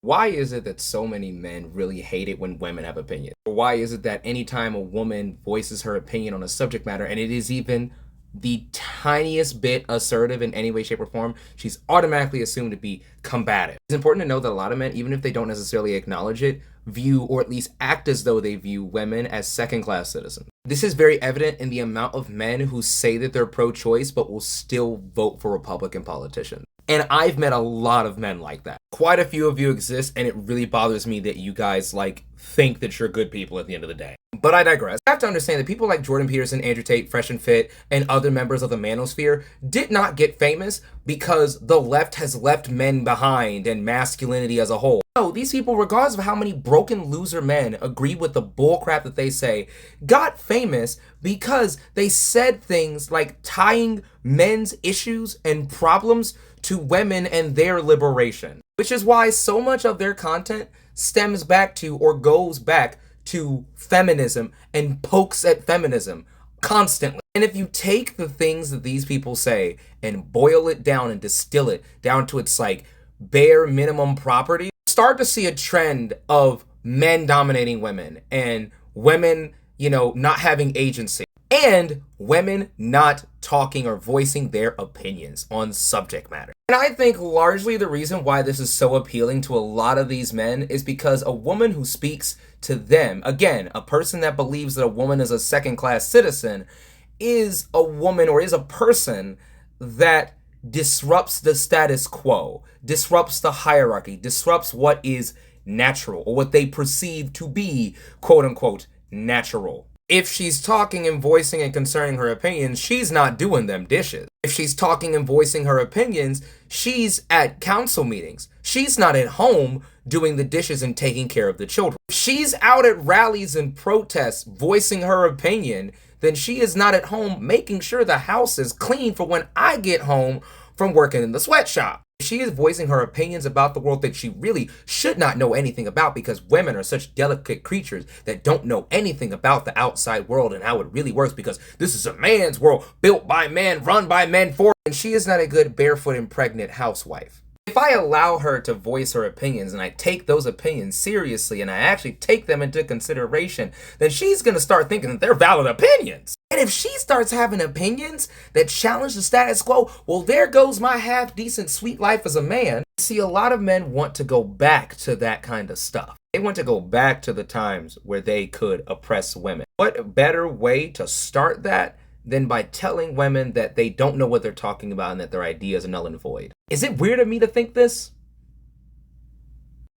Why is it that so many men really hate it when women have opinions? Or why is it that anytime a woman voices her opinion on a subject matter, and it is even the tiniest bit assertive in any way, shape, or form, she's automatically assumed to be combative? It's important to know that a lot of men, even if they don't necessarily acknowledge it, view or at least act as though they view women as second class citizens. This is very evident in the amount of men who say that they're pro choice but will still vote for Republican politicians. And I've met a lot of men like that. Quite a few of you exist, and it really bothers me that you guys think that you're good people at the end of the day. But I digress. I have to understand that people like Jordan Peterson, Andrew Tate, Fresh and Fit, and other members of the manosphere did not get famous because the left has left men behind and masculinity as a whole. No, these people, regardless of how many broken loser men agree with the bullcrap that they say, got famous because they said things like tying men's issues and problems to women and their liberation. Which is why so much of their content stems back to or goes back to feminism and pokes at feminism constantly. And if you take the things that these people say and boil it down and distill it down to its bare minimum property, start to see a trend of men dominating women and women, not having agency and women not talking or voicing their opinions on subject matter. And I think largely the reason why this is so appealing to a lot of these men is because a woman who speaks to them, again, a person that believes that a woman is a second class citizen, is a woman or is a person that disrupts the status quo, disrupts the hierarchy, disrupts what is natural or what they perceive to be quote unquote natural. If she's talking and voicing and concerning her opinions, she's not doing them dishes. If she's talking and voicing her opinions, she's at council meetings. She's not at home doing the dishes and taking care of the children. If she's out at rallies and protests voicing her opinion, then she is not at home making sure the house is clean for when I get home from working in the sweatshop. She is voicing her opinions about the world that she really should not know anything about, because women are such delicate creatures that don't know anything about the outside world and how it really works, because this is a man's world built by men, run by men for, and she is not a good barefoot and pregnant housewife. If I allow her to voice her opinions and I take those opinions seriously and I actually take them into consideration, then she's going to start thinking that they're valid opinions. And if she starts having opinions that challenge the status quo, well, there goes my half-decent sweet life as a man. See, a lot of men want to go back to that kind of stuff. They want to go back to the times where they could oppress women. What better way to start that than by telling women that they don't know what they're talking about and that their ideas are null and void? Is it weird of me to think this?